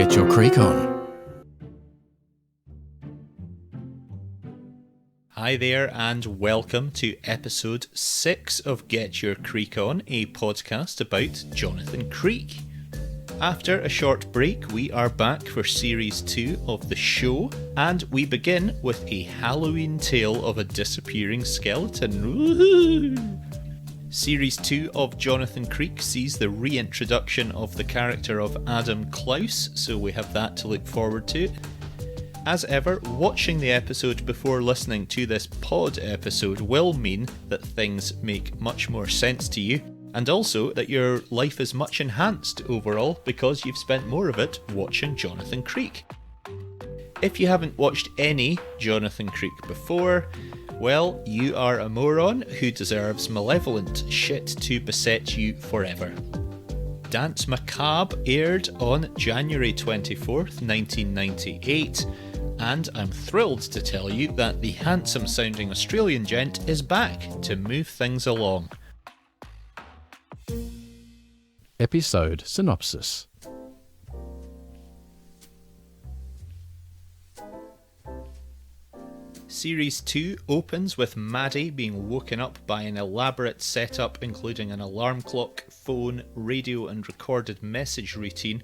Get your creek on. Hi there and welcome to episode 6 of Get Your Creek On, a podcast about Jonathan Creek. After a short break, we are back for series 2 of the show, and we begin with a Halloween tale of a disappearing skeleton. Woohoo! Series 2 of Jonathan Creek sees the reintroduction of the character of Adam Klaus, so we have that to look forward to. As ever, watching the episode before listening to this pod episode will mean that things make much more sense to you, and also that your life is much enhanced overall because you've spent more of it watching Jonathan Creek. If you haven't watched any Jonathan Creek before, well, you are a moron who deserves malevolent shit to beset you forever. Danse Macabre aired on January 24th, 1998, and I'm thrilled to tell you that the handsome sounding Australian gent is back to move things along. Episode synopsis. Series 2 opens with Maddie being woken up by an elaborate setup including an alarm clock, phone, radio and recorded message routine,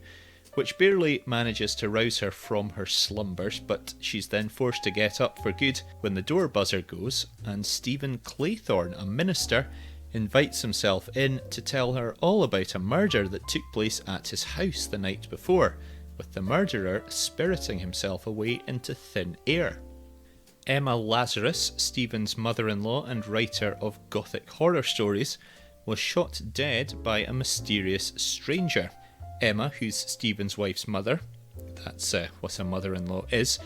which barely manages to rouse her from her slumbers, but she's then forced to get up for good when the door buzzer goes and Stephen Claythorne, a minister, invites himself in to tell her all about a murder that took place at his house the night before, with the murderer spiriting himself away into thin air. Emma Lazarus, Stephen's mother-in-law and writer of gothic horror stories, was shot dead by a mysterious stranger. Emma, who's Stephen's wife's mother, that's what a mother-in-law is,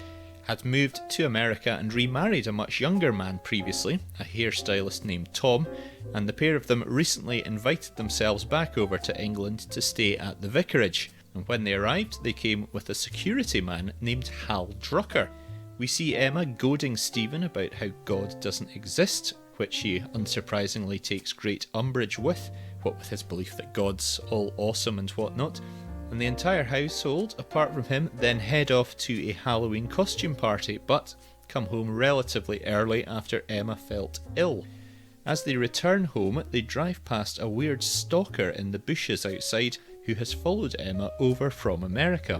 had moved to America and remarried a much younger man previously, a hairstylist named Tom, and the pair of them recently invited themselves back over to England to stay at the vicarage. And when they arrived, they came with a security man named Hal Drucker. We see Emma goading Stephen about how God doesn't exist, which he unsurprisingly takes great umbrage with, what with his belief that God's all awesome and whatnot, and the entire household, apart from him, then head off to a Halloween costume party, but come home relatively early after Emma felt ill. As they return home, they drive past a weird stalker in the bushes outside who has followed Emma over from America.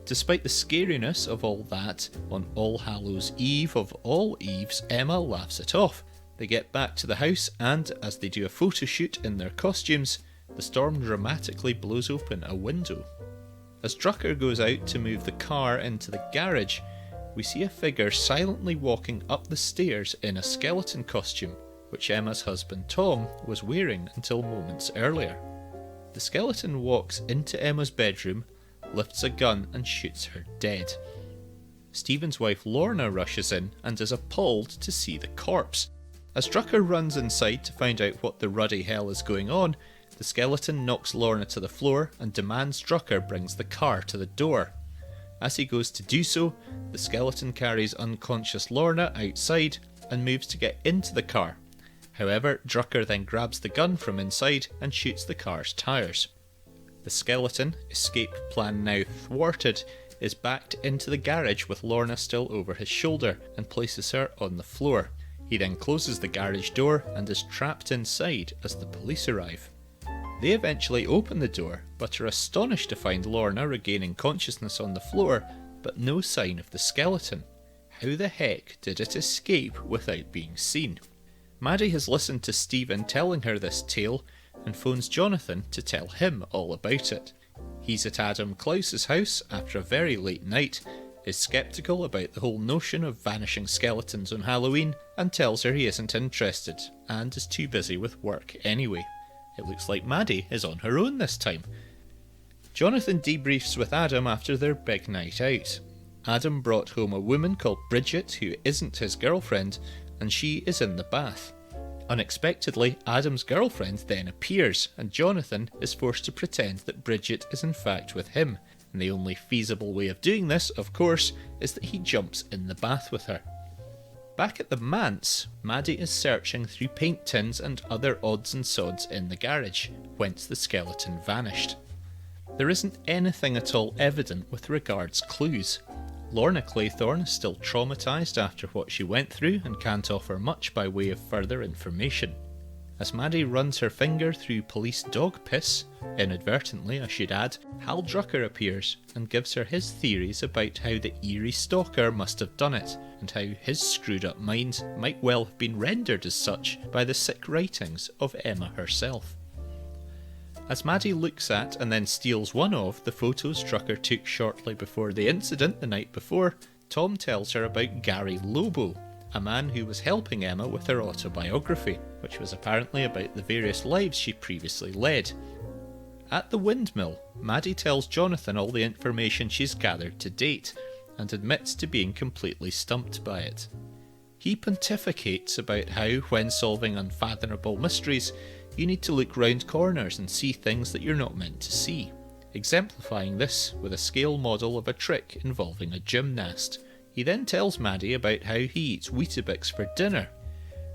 Despite the scariness of all that, on All Hallows Eve of all eves, Emma laughs it off. They get back to the house and, as they do a photo shoot in their costumes, the storm dramatically blows open a window. As Drucker goes out to move the car into the garage, we see a figure silently walking up the stairs in a skeleton costume, which Emma's husband Tom was wearing until moments earlier. The skeleton walks into Emma's bedroom, lifts a gun and shoots her dead. Stephen's wife Lorna rushes in and is appalled to see the corpse. As Drucker runs inside to find out what the ruddy hell is going on, the skeleton knocks Lorna to the floor and demands Drucker brings the car to the door. As he goes to do so, the skeleton carries unconscious Lorna outside and moves to get into the car. However, Drucker then grabs the gun from inside and shoots the car's tyres. The skeleton, escape plan now thwarted, is backed into the garage with Lorna still over his shoulder and places her on the floor. He then closes the garage door and is trapped inside as the police arrive. They eventually open the door, but are astonished to find Lorna regaining consciousness on the floor, but no sign of the skeleton. How the heck did it escape without being seen? Maddie has listened to Stephen telling her this tale, and phones Jonathan to tell him all about it. He's at Adam Klaus's house after a very late night, is sceptical about the whole notion of vanishing skeletons on Halloween, and tells her he isn't interested, and is too busy with work anyway. It looks like Maddie is on her own this time. Jonathan debriefs with Adam after their big night out. Adam brought home a woman called Bridget who isn't his girlfriend, and she is in the bath. Unexpectedly, Adam's girlfriend then appears, and Jonathan is forced to pretend that Bridget is in fact with him, and the only feasible way of doing this, of course, is that he jumps in the bath with her. Back at the manse, Maddie is searching through paint tins and other odds and sods in the garage, whence the skeleton vanished. There isn't anything at all evident with regards clues. Lorna Claythorne is still traumatised after what she went through and can't offer much by way of further information. As Maddie runs her finger through police dog piss, inadvertently I should add, Hal Drucker appears and gives her his theories about how the eerie stalker must have done it, and how his screwed up mind might well have been rendered as such by the sick writings of Emma herself. As Maddie looks at and then steals one of the photos Drucker took shortly before the incident the night before, Tom tells her about Gary Lobo, a man who was helping Emma with her autobiography, which was apparently about the various lives she previously led. At the windmill, Maddie tells Jonathan all the information she's gathered to date, and admits to being completely stumped by it. He pontificates about how, when solving unfathomable mysteries, you need to look round corners and see things that you're not meant to see, exemplifying this with a scale model of a trick involving a gymnast. He then tells Maddie about how he eats Weetabix for dinner.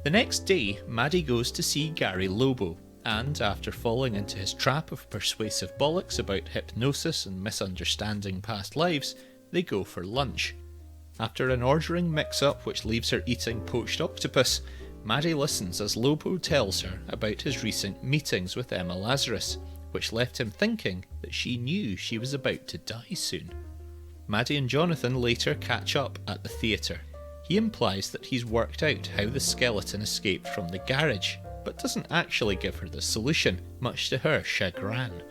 The next day, Maddie goes to see Gary Lobo, and after falling into his trap of persuasive bollocks about hypnosis and misunderstanding past lives, they go for lunch. After an ordering mix-up which leaves her eating poached octopus, Maddie listens as Lobo tells her about his recent meetings with Emma Lazarus, which left him thinking that she knew she was about to die soon. Maddie and Jonathan later catch up at the theatre. He implies that he's worked out how the skeleton escaped from the garage, but doesn't actually give her the solution, much to her chagrin.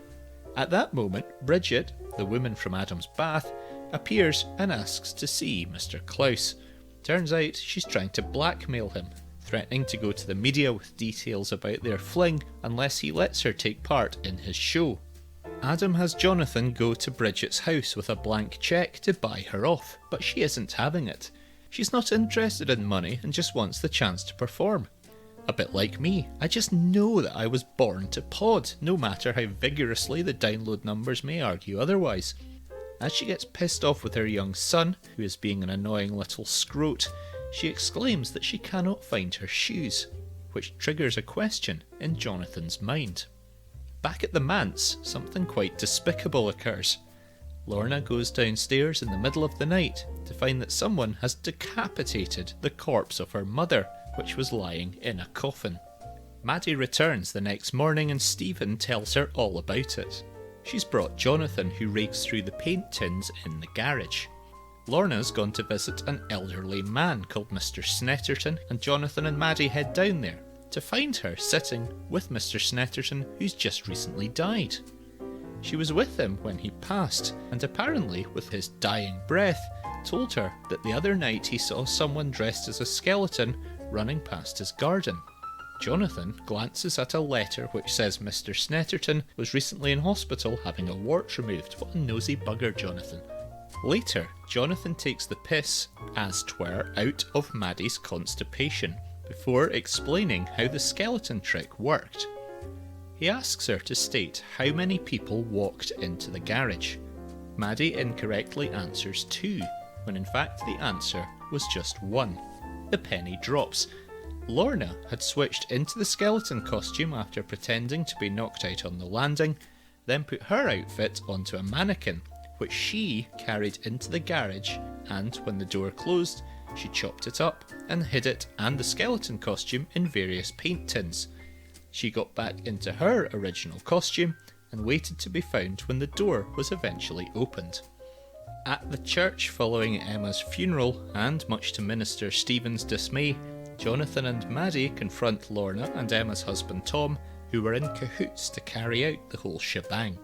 At that moment, Bridget, the woman from Adam's bath, appears and asks to see Mr. Klaus. Turns out she's trying to blackmail him, threatening to go to the media with details about their fling unless he lets her take part in his show. Adam has Jonathan go to Bridget's house with a blank cheque to buy her off, but she isn't having it. She's not interested in money and just wants the chance to perform. A bit like me, I just know that I was born to pod, no matter how vigorously the download numbers may argue otherwise. As she gets pissed off with her young son, who is being an annoying little scrote, she exclaims that she cannot find her shoes, which triggers a question in Jonathan's mind. Back at the manse, something quite despicable occurs. Lorna goes downstairs in the middle of the night to find that someone has decapitated the corpse of her mother, which was lying in a coffin. Maddie returns the next morning and Stephen tells her all about it. She's brought Jonathan, who rakes through the paint tins in the garage. Lorna's gone to visit an elderly man called Mr. Snetterton, and Jonathan and Maddie head down there to find her sitting with Mr. Snetterton, who's just recently died. She was with him when he passed, and apparently, with his dying breath, told her that the other night he saw someone dressed as a skeleton running past his garden. Jonathan glances at a letter which says Mr. Snetterton was recently in hospital having a wart removed. What a nosy bugger, Jonathan. Later, Jonathan takes the piss, as 'twere, out of Maddie's constipation, before explaining how the skeleton trick worked. He asks her to state how many people walked into the garage. Maddie incorrectly answers 2, when in fact the answer was just 1. The penny drops. Lorna had switched into the skeleton costume after pretending to be knocked out on the landing, then put her outfit onto a mannequin, which she carried into the garage, and when the door closed, she chopped it up and hid it and the skeleton costume in various paint tins. She got back into her original costume and waited to be found when the door was eventually opened. At the church following Emma's funeral, and much to Minister Stephen's dismay, Jonathan and Maddie confront Lorna and Emma's husband Tom, who were in cahoots to carry out the whole shebang.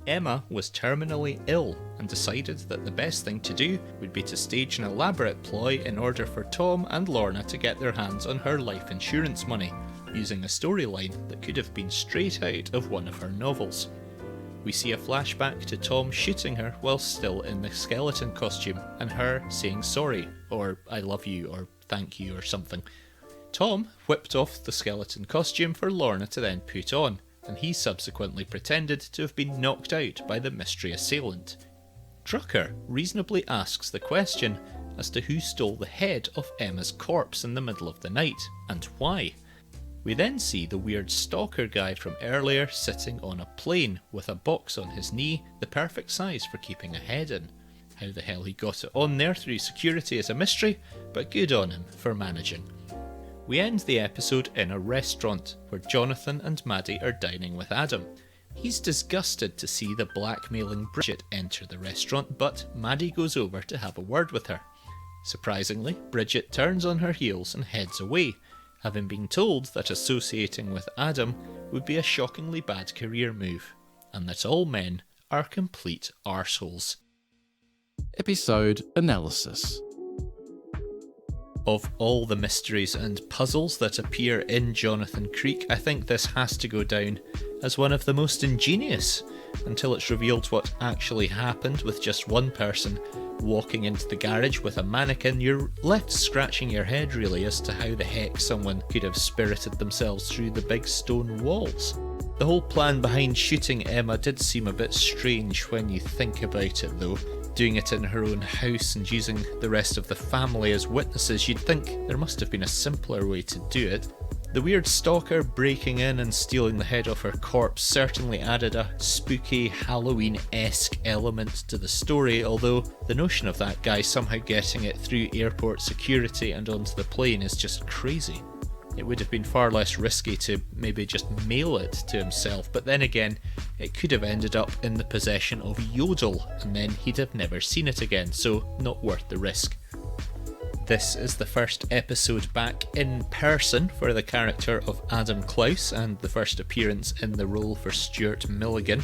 Emma was terminally ill and decided that the best thing to do would be to stage an elaborate ploy in order for Tom and Lorna to get their hands on her life insurance money, using a storyline that could have been straight out of one of her novels. We see a flashback to Tom shooting her while still in the skeleton costume, and her saying sorry, or I love you, or thank you, or something. Tom whipped off the skeleton costume for Lorna to then put on, and he subsequently pretended to have been knocked out by the mystery assailant. Drucker reasonably asks the question as to who stole the head of Emma's corpse in the middle of the night, and why. We then see the weird stalker guy from earlier sitting on a plane with a box on his knee, the perfect size for keeping a head in. How the hell he got it on there through security is a mystery, but good on him for managing. We end the episode in a restaurant where Jonathan and Maddie are dining with Adam. He's disgusted to see the blackmailing Bridget enter the restaurant, but Maddie goes over to have a word with her. Surprisingly, Bridget turns on her heels and heads away, having been told that associating with Adam would be a shockingly bad career move, and that all men are complete arseholes. Episode Analysis. Of all the mysteries and puzzles that appear in Jonathan Creek, I think this has to go down as one of the most ingenious, until it's revealed what actually happened with just one person walking into the garage with a mannequin. You're left scratching your head really as to how the heck someone could have spirited themselves through the big stone walls. The whole plan behind shooting Emma did seem a bit strange when you think about it though. Doing it in her own house and using the rest of the family as witnesses, you'd think there must have been a simpler way to do it. The weird stalker breaking in and stealing the head off her corpse certainly added a spooky Halloween-esque element to the story, although the notion of that guy somehow getting it through airport security and onto the plane is just crazy. It would have been far less risky to maybe just mail it to himself, but then again, it could have ended up in the possession of Yodel, and then he'd have never seen it again, so not worth the risk. This is the first episode back in person for the character of Adam Klaus, and the first appearance in the role for Stuart Milligan.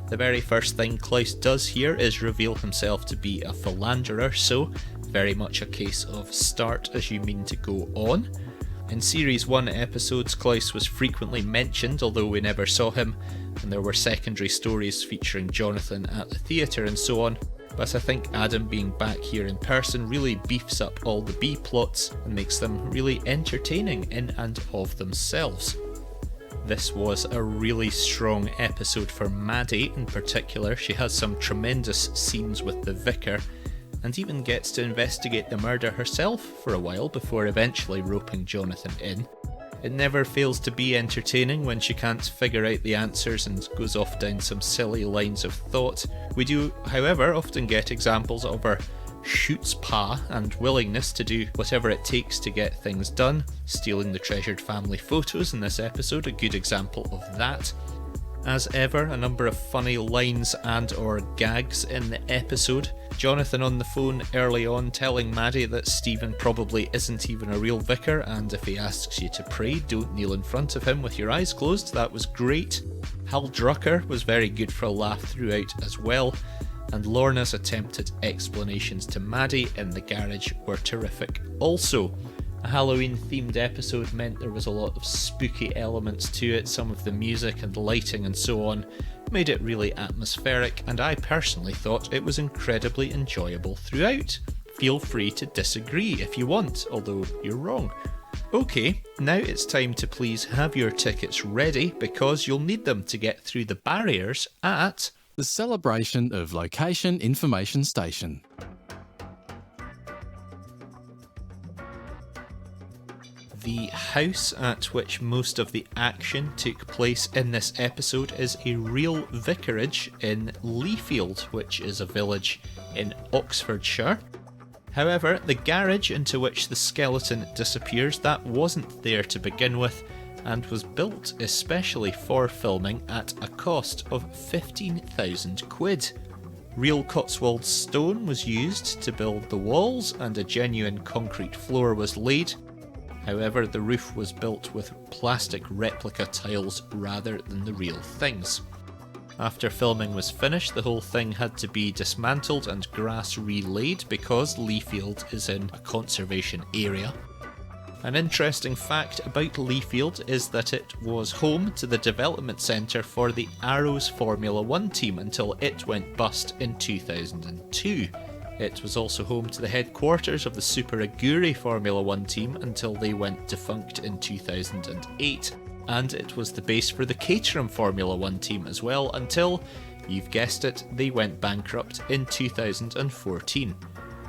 The very first thing Klaus does here is reveal himself to be a philanderer, so very much a case of start as you mean to go on. In Series 1 episodes, Klaus was frequently mentioned, although we never saw him, and there were secondary stories featuring Jonathan at the theatre and so on, but I think Adam being back here in person really beefs up all the B-plots and makes them really entertaining in and of themselves. This was a really strong episode for Maddie in particular. She has some tremendous scenes with the vicar, and even gets to investigate the murder herself for a while before eventually roping Jonathan in. It never fails to be entertaining when she can't figure out the answers and goes off down some silly lines of thought. We do, however, often get examples of her chutzpah and willingness to do whatever it takes to get things done. Stealing the treasured family photos in this episode, a good example of that. As ever, a number of funny lines and or gags in the episode. Jonathan on the phone early on telling Maddie that Stephen probably isn't even a real vicar, and if he asks you to pray, don't kneel in front of him with your eyes closed. That was great. Hal Drucker was very good for a laugh throughout as well, and Lorna's attempted explanations to Maddie in the garage were terrific also. A Halloween-themed episode meant there was a lot of spooky elements to it. Some of the music and lighting and so on made it really atmospheric, and I personally thought it was incredibly enjoyable throughout. Feel free to disagree if you want, although you're wrong. Okay, now it's time to please have your tickets ready, because you'll need them to get through the barriers at The Celebration of Location Information Station. The house at which most of the action took place in this episode is a real vicarage in Leafield, which is a village in Oxfordshire. However, the garage into which the skeleton disappears, that wasn't there to begin with, and was built especially for filming at a cost of 15,000 quid. Real Cotswold stone was used to build the walls, and a genuine concrete floor was laid. However, the roof was built with plastic replica tiles rather than the real things. After filming was finished, the whole thing had to be dismantled and grass relaid because Leafield is in a conservation area. An interesting fact about Leafield is that it was home to the development centre for the Arrows Formula 1 team until it went bust in 2002. It was also home to the headquarters of the Super Aguri Formula 1 team until they went defunct in 2008. And it was the base for the Caterham Formula 1 team as well until, you've guessed it, they went bankrupt in 2014.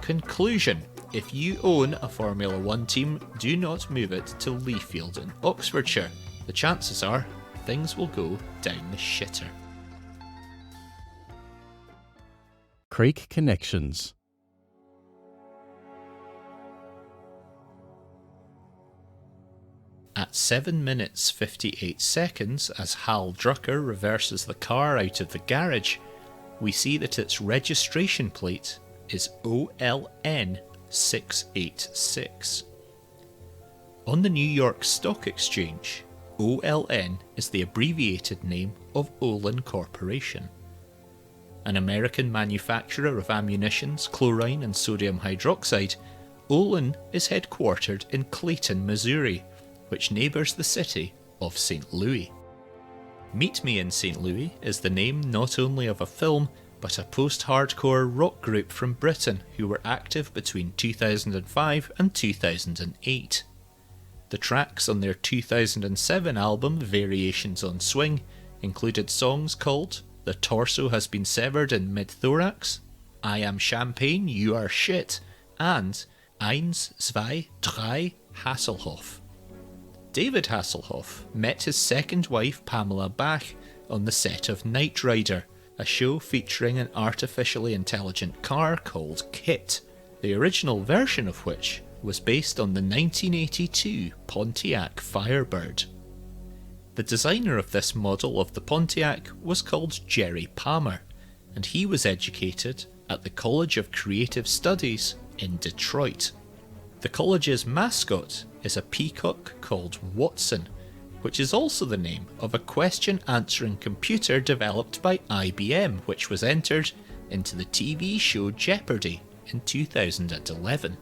Conclusion: If you own a Formula 1 team, do not move it to Leafield in Oxfordshire. The chances are things will go down the shitter. Creek Connections. At 7 minutes 58 seconds, as Hal Drucker reverses the car out of the garage, we see that its registration plate is OLN 686. On the New York Stock Exchange, OLN is the abbreviated name of Olin Corporation. An American manufacturer of ammunitions, chlorine and sodium hydroxide, Olin is headquartered in Clayton, Missouri, which neighbours the city of St. Louis. Meet Me in St. Louis is the name not only of a film, but a post-hardcore rock group from Britain who were active between 2005 and 2008. The tracks on their 2007 album Variations on Swing included songs called The Torso Has Been Severed in Mid-Thorax, I Am Champagne, You Are Shit, and Eins, Zwei, Drei, Hasselhoff. David Hasselhoff met his second wife Pamela Bach on the set of Knight Rider, a show featuring an artificially intelligent car called KITT, the original version of which was based on the 1982 Pontiac Firebird. The designer of this model of the Pontiac was called Jerry Palmer, and he was educated at the College of Creative Studies in Detroit. The college's mascot is a peacock called Watson, which is also the name of a question-answering computer developed by IBM, which was entered into the TV show Jeopardy in 2011.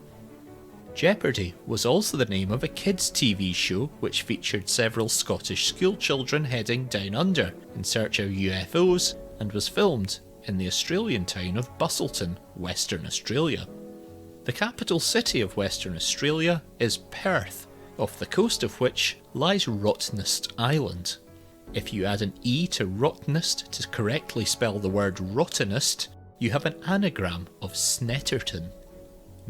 Jeopardy was also the name of a kids' TV show which featured several Scottish schoolchildren heading down under in search of UFOs and was filmed in the Australian town of Busselton, Western Australia. The capital city of Western Australia is Perth, off the coast of which lies Rottnest Island. If you add an E to Rottnest to correctly spell the word rottenest, you have an anagram of Snetterton.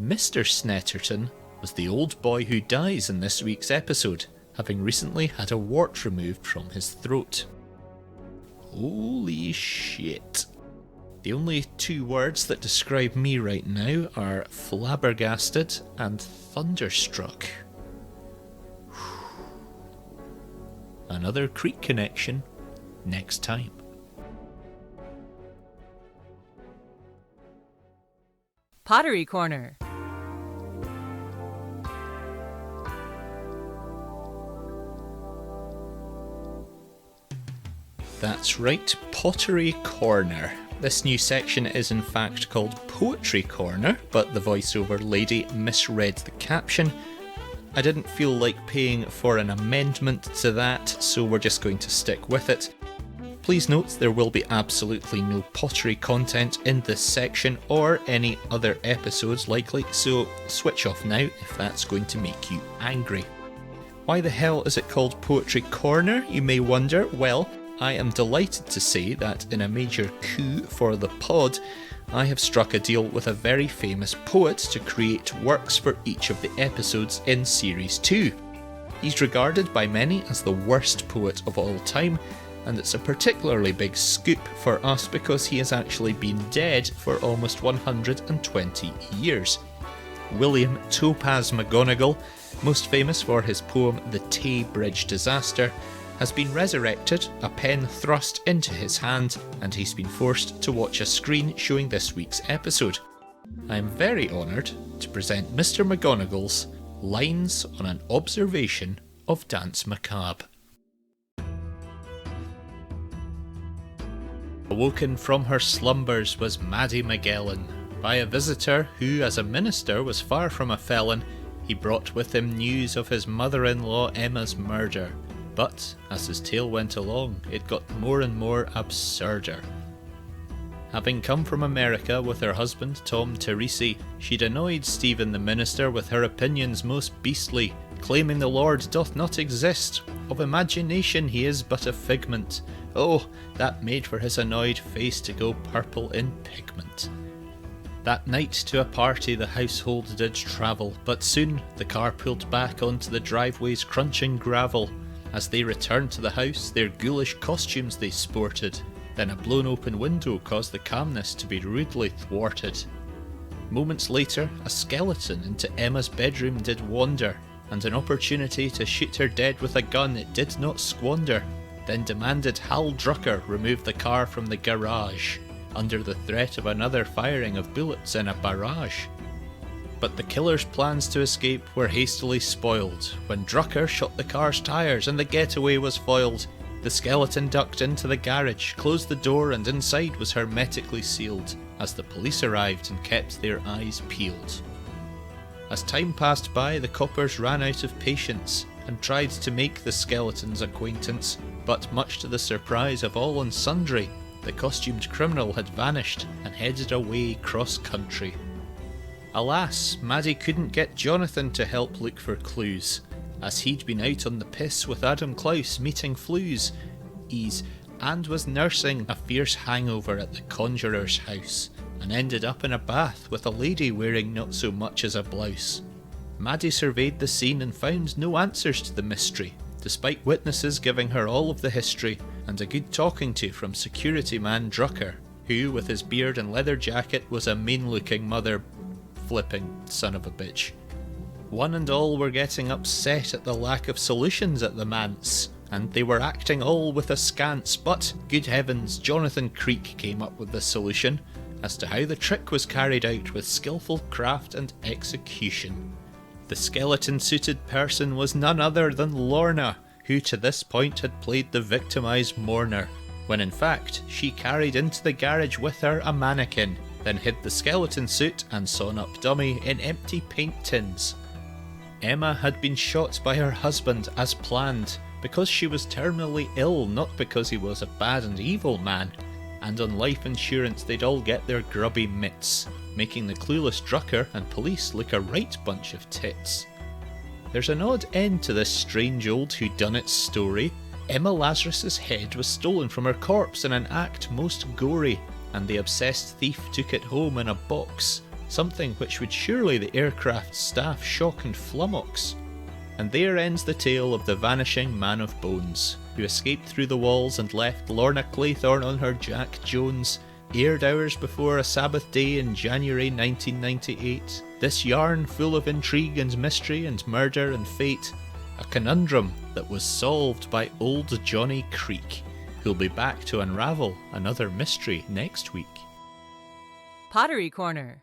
Mr. Snetterton was the old boy who dies in this week's episode, having recently had a wart removed from his throat. Holy shit. The only two words that describe me right now are flabbergasted and thunderstruck. Another Creek Connection next time. Pottery Corner. That's right, Pottery Corner. This new section is in fact called Poetry Corner, but the voiceover lady misread the caption. I didn't feel like paying for an amendment to that, so we're just going to stick with it. Please note there will be absolutely no pottery content in this section or any other episodes likely, so switch off now if that's going to make you angry. Why the hell is it called Poetry Corner, you may wonder? Well, I am delighted to say that in a major coup for the pod, I have struck a deal with a very famous poet to create works for each of the episodes in Series 2. He's regarded by many as the worst poet of all time, and it's a particularly big scoop for us because he has actually been dead for almost 120 years. William Topaz McGonagall, most famous for his poem The Tay Bridge Disaster, has been resurrected, a pen thrust into his hand, and he's been forced to watch a screen showing this week's episode. I am very honoured to present Mr. McGonagall's Lines on an Observation of Danse Macabre. Awoken from her slumbers was Maddie Magellan. By a visitor who, as a minister, was far from a felon, he brought with him news of his mother-in-law Emma's murder. But, as his tale went along, it got more and more absurder. Having come from America with her husband Tom Teresi, she'd annoyed Stephen the minister with her opinions most beastly, claiming the Lord doth not exist, of imagination he is but a figment. Oh, that made for his annoyed face to go purple in pigment. That night to a party the household did travel, but soon the car pulled back onto the driveway's crunching gravel. As they returned to the house, their ghoulish costumes they sported. Then a blown open window caused the calmness to be rudely thwarted. Moments later, a skeleton into Emma's bedroom did wander, and an opportunity to shoot her dead with a gun it did not squander. Then demanded Hal Drucker remove the car from the garage, under the threat of another firing of bullets in a barrage. But the killer's plans to escape were hastily spoiled when Drucker shot the car's tyres and the getaway was foiled. The skeleton ducked into the garage, closed the door, and inside was hermetically sealed as the police arrived and kept their eyes peeled. As time passed by, the coppers ran out of patience and tried to make the skeleton's acquaintance, but much to the surprise of all and sundry, the costumed criminal had vanished and headed away cross-country. Alas, Maddie couldn't get Jonathan to help look for clues, as he'd been out on the piss with Adam Klaus meeting flues, and was nursing a fierce hangover at the conjurer's house, and ended up in a bath with a lady wearing not so much as a blouse. Maddie surveyed the scene and found no answers to the mystery, despite witnesses giving her all of the history, and a good talking to from security man Drucker, who, with his beard and leather jacket, was a mean-looking mother-flipping son of a bitch. One and all were getting upset at the lack of solutions at the manse, and they were acting all with askance, but, good heavens, Jonathan Creek came up with the solution as to how the trick was carried out with skillful craft and execution. The skeleton-suited person was none other than Lorna, who to this point had played the victimised mourner, when in fact she carried into the garage with her a mannequin, then hid the skeleton suit and sawn-up dummy in empty paint tins. Emma had been shot by her husband as planned, because she was terminally ill, not because he was a bad and evil man, and on life insurance they'd all get their grubby mitts, making the clueless Drucker and police look a right bunch of tits. There's an odd end to this strange old whodunit story. Emma Lazarus's head was stolen from her corpse in an act most gory, and the obsessed thief took it home in a box, something which would surely the aircraft staff shock and flummox. And there ends the tale of the vanishing man of bones, who escaped through the walls and left Lorna Claythorne on her Jack Jones, aired hours before a Sabbath day in January 1998. This yarn full of intrigue and mystery and murder and fate, a conundrum that was solved by old Johnny Creek, who'll be back to unravel another mystery next week. Pottery Corner.